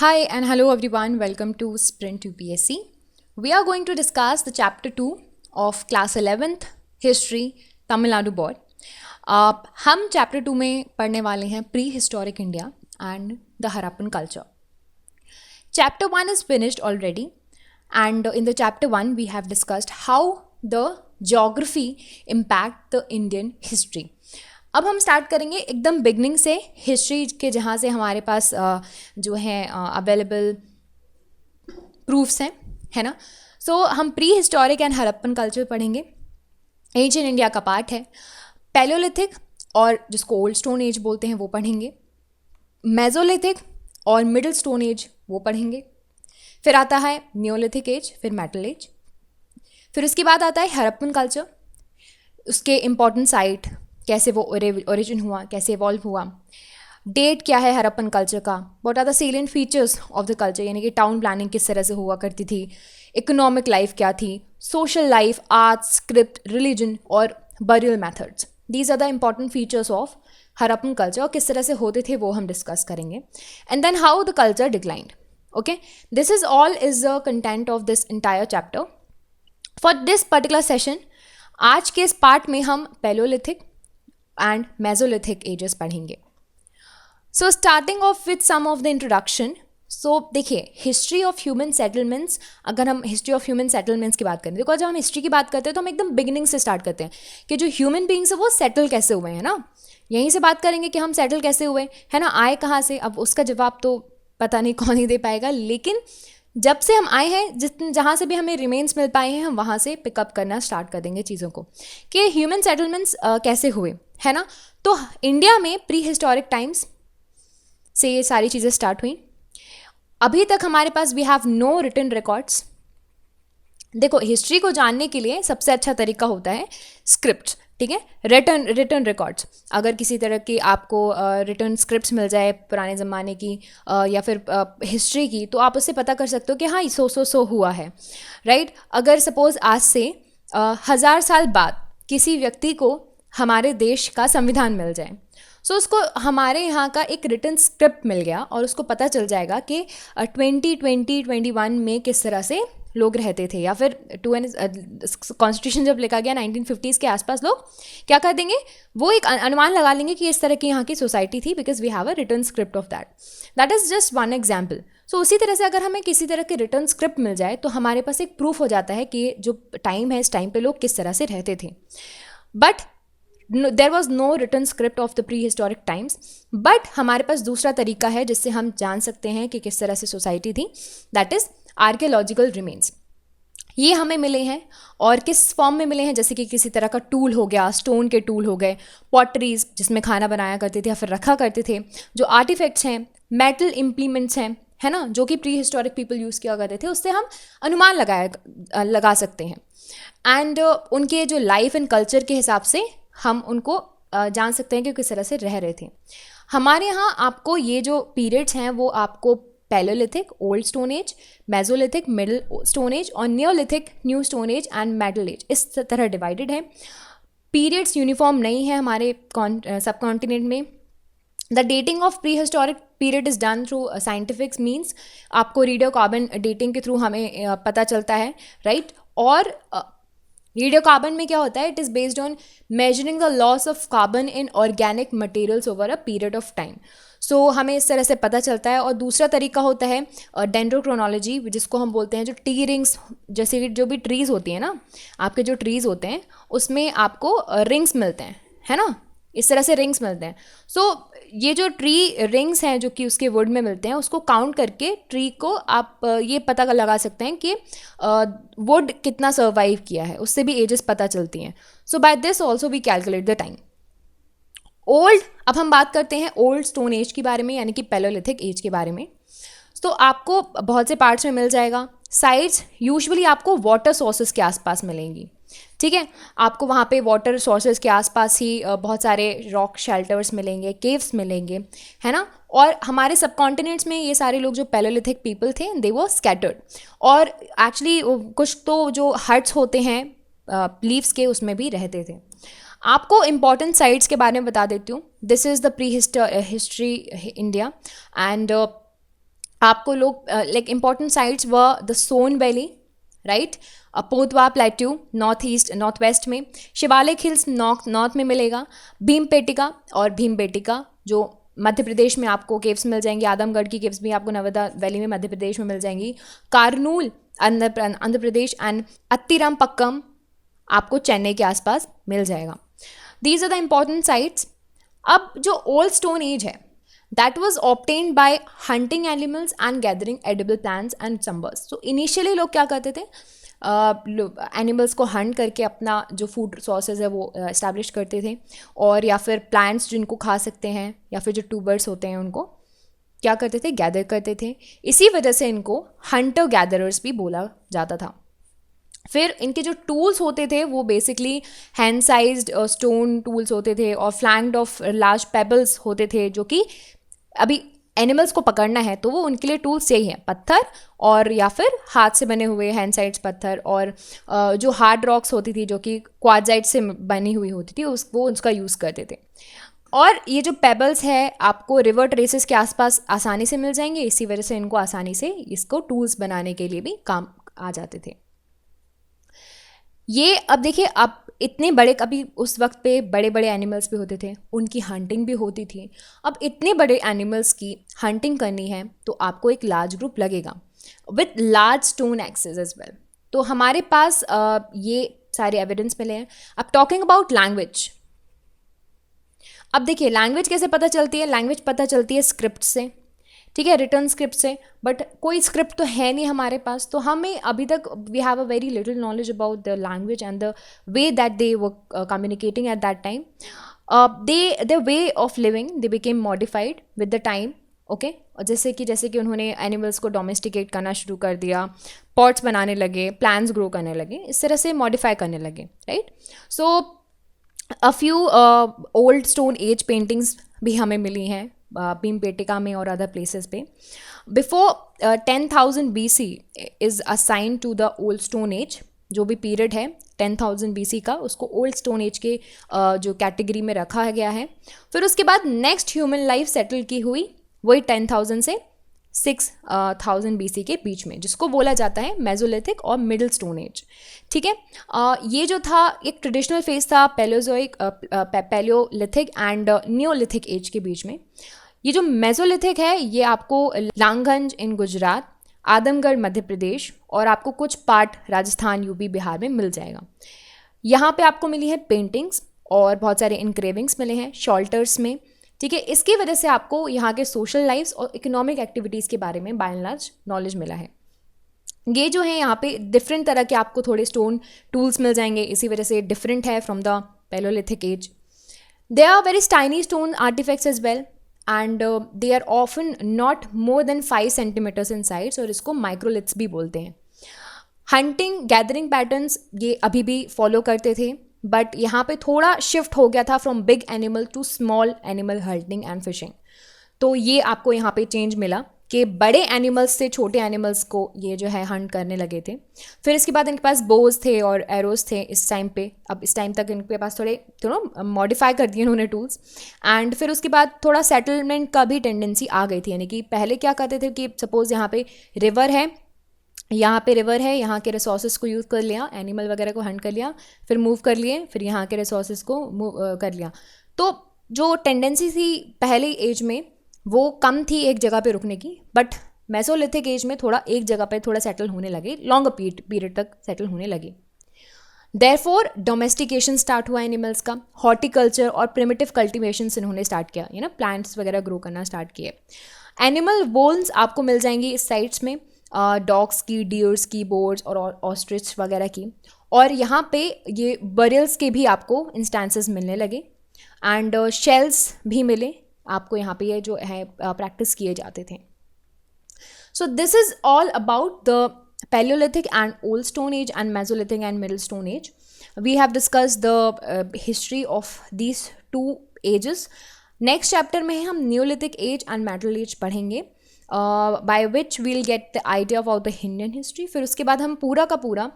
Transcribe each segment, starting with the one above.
Hi and hello everyone, welcome to Sprint UPSC. We are going to discuss the chapter 2 of class 11th history Tamil Nadu board. हम chapter 2 में पढ़ने वाले हैं pre historic India and the Harappan culture. Chapter 1 is finished already, and in the chapter 1 we have discussed how the geography impact the Indian history. अब हम start करेंगे एकदम beginning से, हिस्ट्री के जहाँ से हमारे पास जो है अवेलेबल प्रूफ्स हैं, है ना. सो हम pre historic and Harappan culture पढ़ेंगे. एंशिएंट इंडिया का पार्ट है. पैलियोलिथिक और जिसको ओल्ड स्टोन एज बोलते हैं वो पढ़ेंगे. मेसोलिथिक और मिडिल स्टोन एज वो पढ़ेंगे. फिर आता है नियोलिथिक एज, फिर मेटल एज. फिर उसके बाद आता है हरप्पन कल्चर, उसके इम्पॉर्टेंट साइट, कैसे वो ओरिजिन हुआ, कैसे इवॉल्व हुआ, डेट क्या है हरप्पन कल्चर का, what are the salient features of the culture, यानी कि टाउन प्लानिंग किस तरह से हुआ करती थी, इकोनॉमिक लाइफ क्या थी, social life, art, script, religion और burial methods. These are the important features of Harappan culture और किस तरह से होते थे वो हम डिस्कस करेंगे. And then how the culture declined. Okay, this is all is the content of this entire chapter for this particular session. आज के इस पार्ट में हम पैलियोलिथिक एंड मेसोलिथिक एजेस पढ़ेंगे. So starting off with some of the introduction. So देखिए, history of human settlements, अगर हम history of human settlements की बात करें, देखो जब हम हिस्ट्री की बात करते हैं तो हम एकदम बिगिनिंग से स्टार्ट करते हैं कि जो ह्यूमन बींग्स है वो सेटल कैसे हुए हैं ना. यहीं से बात करेंगे कि हम सेटल कैसे हुए, है ना, आए कहाँ से. अब उसका जवाब तो पता नहीं कौन ही दे पाएगा, लेकिन जब से हम आए हैं, जहाँ से भी हमें रिमेन्स मिल पाए हैं, हम वहाँ से पिकअप करना स्टार्ट कर देंगे चीज़ों को कि ह्यूमन सेटलमेंट्स कैसे हुए, है ना. तो इंडिया में प्री हिस्टोरिक टाइम्स से ये सारी चीज़ें स्टार्ट हुई. अभी तक हमारे पास we have no written records. देखो, हिस्ट्री को जानने के लिए सबसे अच्छा तरीका होता है स्क्रिप्ट, ठीक है, रिटन रिकॉर्ड्स. अगर किसी तरह की आपको रिटन स्क्रिप्ट्स मिल जाए पुराने ज़माने की या फिर हिस्ट्री की, तो आप उससे पता कर सकते हो कि हाँ सो हुआ है, राइट. अगर सपोज़ आज से 1000 साल बाद किसी व्यक्ति को हमारे देश का संविधान मिल जाए, सो उसको हमारे यहाँ का एक रिटन स्क्रिप्ट मिल गया और उसको पता चल जाएगा कि 2021 में किस तरह से लोग रहते थे, या फिर कॉन्स्टिट्यूशन जब लिखा गया 1950s के आसपास, लोग क्या कर देंगे, वो एक अनुमान लगा लेंगे कि इस तरह की यहाँ की सोसाइटी थी, because we have a written script of that is just one example. So उसी तरह से अगर हमें किसी तरह की रिटन स्क्रिप्ट मिल जाए तो हमारे पास एक प्रूफ हो जाता है कि जो टाइम है, इस टाइम पे लोग किस तरह से रहते थे. But there was no written script of the prehistoric times. But हमारे पास दूसरा तरीका है जिससे हम जान सकते हैं कि किस तरह से सोसाइटी थी, दैट इज़ आर्कियोलॉजिकल रिमेन्स. ये हमें मिले हैं और किस फॉर्म में मिले हैं, जैसे कि किसी तरह का टूल हो गया, स्टोन के टूल हो गए, पॉटरीज जिसमें खाना बनाया करते थे या फिर रखा करते थे, जो आर्टिफैक्ट्स हैं, मेटल इम्प्लीमेंट्स हैं, है ना, जो कि प्री हिस्टोरिक पीपल यूज़ किया करते थे, उससे हम अनुमान लगा सकते हैं. एंड उनके जो लाइफ एंड कल्चर के हिसाब से हम उनको जान सकते हैं कि किस तरह से रह रहे थे. हमारे यहाँ आपको ये जो पीरियड्स हैं वो आपको paleolithic, old stone age, mesolithic, middle stone age और neolithic, new stone age and metal age, इस तरह डिवाइडेड है. पीरियड्स यूनिफॉर्म नहीं है हमारे सब कॉन्टिनेंट में. The dating of pre historic period is done through scientific means. आपको रेडियोकार्बन डेटिंग के थ्रू हमें पता चलता है, राइट. और रेडियोकार्बन में क्या होता है, it is based on measuring the loss of carbon in organic materials over a period of time. So हमें इस तरह से पता चलता है. और दूसरा तरीका होता है डेंड्रोक्रोनोलॉजी, जिसको हम बोलते हैं जो टी रिंग्स, जैसे कि जो भी ट्रीज़ होती हैं ना, आपके जो ट्रीज़ होते हैं उसमें आपको रिंग्स मिलते हैं, है ना, इस तरह से रिंग्स मिलते हैं. सो ये जो ट्री रिंग्स हैं जो कि उसके वुड में मिलते हैं, उसको काउंट करके ट्री को आप ये पता लगा सकते हैं कि वुड कितना सर्वाइव किया है, उससे भी एजेस पता चलती हैं. So by this also we calculate the time. Old, अब हम बात करते हैं ओल्ड स्टोन एज के बारे में, यानी कि पैलियोलिथिक एज के बारे में. तो आपको बहुत से पार्ट्स में मिल जाएगा. साइट्स यूजुअली आपको वाटर सोर्सेज के आसपास मिलेंगी, ठीक है. आपको वहाँ पे वाटर सोर्सेज के आसपास ही बहुत सारे रॉक शेल्टर्स मिलेंगे, केव्स मिलेंगे, है ना. और हमारे सब कॉन्टिनेंट्स में ये सारे लोग जो पैलियोलिथिक पीपल थे, दे वर स्कैटर्ड. और एक्चुअली कुछ तो जो हट्स होते हैं लीव्स के, उसमें भी रहते थे. आपको इम्पॉर्टेंट साइट्स के बारे में बता देती हूँ. This is the prehistory India. And आपको लोग लाइक इंपॉर्टेंट साइट्स व the Son valley, right, Potwar plateau north west में, शिवालिक हिल्स नॉर्थ में मिलेगा, भीमपेटिका और भीमबेटिका जो मध्य प्रदेश में आपको केव्स मिल जाएंगी, आदमगढ़ की केव्स भी आपको नर्मदा वैली में मध्य प्रदेश में मिल जाएंगी, कारनूल आंध्र प्रदेश एंड अत्तिरामपक्कम आपको चेन्नई के आसपास मिल जाएगा. These are the important sites. अब जो ओल्ड स्टोन एज है that was obtained by hunting animals and gathering edible plants and chambers. तो इनिशियली लोग क्या करते थे, एनिमल्स को हंट करके अपना जो फूड सोर्सेज है वो इस्टेब्लिश करते थे, और या फिर प्लांट्स जिनको खा सकते हैं या फिर जो ट्यूबर्स होते हैं उनको क्या करते थे, गैदर करते थे. इसी वजह से इनको हंटर गैदरर्स भी बोला जाता था. फिर इनके जो टूल्स होते थे वो basically hand sized stone tools होते थे और फ्लैंक्ड ऑफ लार्ज पेबल्स होते थे, जो कि अभी एनिमल्स को पकड़ना है तो वो उनके लिए टूल्स यही हैं, पत्थर और या फिर हाथ से बने हुए हैंड साइड्स पत्थर, और जो हार्ड रॉक्स होती थी जो कि क्वार्टजाइट से बनी हुई होती थी वो उसका यूज़ करते थे. और ये जो पेबल्स है आपको रिवर ट्रेसेस के आसपास आसानी से मिल जाएंगे, इसी वजह से इनको आसानी से इसको टूल्स बनाने के लिए भी काम आ जाते थे. ये अब देखिए, अब इतने बड़े, कभी उस वक्त पे बड़े बड़े एनिमल्स भी होते थे, उनकी हंटिंग भी होती थी. अब इतने बड़े एनिमल्स की हंटिंग करनी है तो आपको एक लार्ज ग्रुप लगेगा with large stone axes as well. तो हमारे पास ये सारे एविडेंस मिले हैं. अब टॉकिंग अबाउट लैंग्वेज, अब देखिए लैंग्वेज कैसे पता चलती है, लैंग्वेज पता चलती है स्क्रिप्ट से, ठीक है, रिटर्न स्क्रिप्ट से. बट कोई स्क्रिप्ट तो है नहीं हमारे पास, तो हमें अभी तक we have a very little knowledge about the language and the way that they were communicating at that time. The way of living they became modified with the time. Okay, जैसे कि उन्होंने एनिमल्स को domesticate करना शुरू कर दिया, pots बनाने लगे, प्लांट्स ग्रो करने लगे, इस तरह से मॉडिफाई करने लगे, right. So a few old stone age paintings भी हमें मिली हैं भीमपेटिका में और अदर प्लेसेस पे. Before 10,000 BC is assign to the old stone age. जो भी पीरियड है 10,000 BC का, उसको ओल्ड स्टोन एज के जो कैटेगरी में रखा गया है. फिर उसके बाद नेक्स्ट ह्यूमन लाइफ सेटल की हुई वही 10,000 से 6,000 BC के बीच में, जिसको बोला जाता है मेसोलिथिक और मिडिल स्टोन एज. ठीक है, ये जो था एक ट्रेडिशनल फेज था Paleozoic, Paleolithic and Neolithic age के बीच में. ये जो मेसोलिथिक है ये आपको लांगगंज इन गुजरात, आदमगढ़ मध्य प्रदेश और आपको कुछ पार्ट राजस्थान, यूपी, बिहार में मिल जाएगा. यहाँ पे आपको मिली है पेंटिंग्स और बहुत सारे इनक्रेविंग्स मिले हैं शॉल्टर्स में. ठीक है, इसकी वजह से आपको यहाँ के सोशल लाइफ्स और इकोनॉमिक एक्टिविटीज़ के बारे में बाय एंड लार्ज नॉलेज मिला है. ये जो है यहाँ पे डिफरेंट तरह के आपको थोड़े स्टोन टूल्स मिल जाएंगे, इसी वजह से डिफरेंट है from the Paleolithic age. They are very tiny stone artefacts as well and they are often not more than 5 centimetres in size, और इसको माइक्रोलिथ्स भी बोलते हैं. हंटिंग गैदरिंग पैटर्न्स ये अभी भी फॉलो करते थे, बट यहाँ पे थोड़ा शिफ्ट हो गया था from big animal to small animal hunting and fishing. तो ये आपको यहाँ पे चेंज मिला कि बड़े एनिमल्स से छोटे एनिमल्स को ये जो है हंट करने लगे थे. फिर इसके बाद इनके पास बोज थे और एरोज थे इस टाइम पे. अब इस टाइम तक इनके पास थोड़ा मॉडिफाई कर दिए उन्होंने टूल्स. एंड फिर उसके बाद थोड़ा सेटलमेंट का भी टेंडेंसी आ गई थी, यानी कि पहले क्या करते थे कि सपोज यहाँ पे रिवर है, यहाँ के रिसोर्सेज को यूज़ कर लिया, एनिमल वगैरह को हंट कर लिया, फिर मूव कर लिए, फिर यहाँ के रिसोर्सेज को मूव कर लिया. तो जो टेंडेंसी थी पहले एज में वो कम थी एक जगह पे रुकने की, बट मेसोलिथिक एज में थोड़ा एक जगह पे थोड़ा सेटल होने लगे, लॉन्गर पीरियड तक सेटल होने लगे. देयरफॉर डोमेस्टिकेशन स्टार्ट हुआ एनिमल्स का, हॉर्टिकल्चर और प्रिमिटिव कल्टिवेशंस इन्होंने स्टार्ट किया, प्लांट्स वगैरह ग्रो करना स्टार्ट किए. एनिमल बोन्स आपको मिल जाएंगी इस साइट्स में, डॉग्स की, डियर्स की, बोर्ड्स और ऑस्ट्रिच वगैरह की. और यहाँ पे ये बरियल्स के भी आपको इंस्टेंसेस मिलने लगे एंड शेल्स भी मिले आपको यहाँ पे, ये जो है प्रैक्टिस किए जाते थे. So this is all about the paleolithic and old stone age and mesolithic and middle stone age. We have discussed the history of these 2 ages. Next chapter में हम neolithic age and metal age पढ़ेंगे, by which we'll get the idea about the Indian history. फिर उसके बाद हम पूरा का पूरा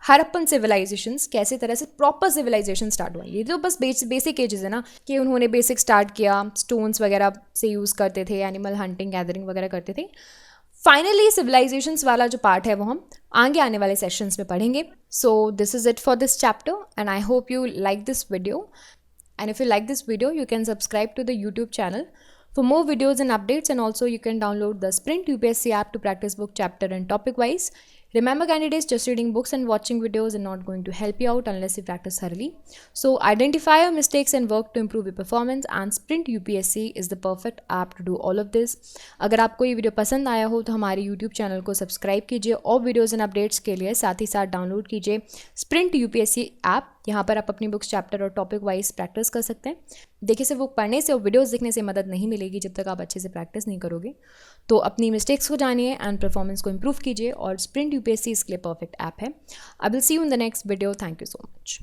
हड़प्पन सिविलाइजेशंस कैसे तरह से प्रॉपर सिविलाइजेशन स्टार्ट हुआ। ये तो बस बेसिक एजेस है ना, कि उन्होंने बेसिक स्टार्ट किया, स्टोन्स वगैरह से यूज़ करते थे, एनिमल हंटिंग गैदरिंग वगैरह करते थे। फाइनली सिविलाइजेशंस वाला जो पार्ट है वो हम आगे आने वाले सेशंस में पढ़ेंगे। So this is it for this chapter and I hope you like this video, and if you like this video you can subscribe to the YouTube channel for more videos and updates, and also you can download the Sprint UPSC app to practice book chapter and topic wise. Remember candidates, just reading books and watching videos are not going to help you out unless you practice thoroughly. So identify your mistakes and work to improve your performance, and Sprint UPSC is the perfect app to do all of this. अगर आपको ये video पसंद आया हो तो हमारे YouTube channel को subscribe कीजिए और वीडियोज़ एंड अपडेट्स के लिए साथ ही साथ डाउनलोड कीजिए Sprint UPSC ऐप। यहाँ पर आप अपनी बुक्स चैप्टर और टॉपिक वाइज प्रैक्टिस कर सकते हैं। देखिए, सिर्फ बुक पढ़ने से और वीडियोस देखने से मदद नहीं मिलेगी जब तक आप अच्छे से प्रैक्टिस नहीं करोगे। तो अपनी मिस्टेक्स को जानिए एंड परफॉर्मेंस को इम्प्रूव कीजिए, और स्प्रिंट यूपीएससी इसके लिए परफेक्ट ऐप है। I will see you in the next video. Thank you so much.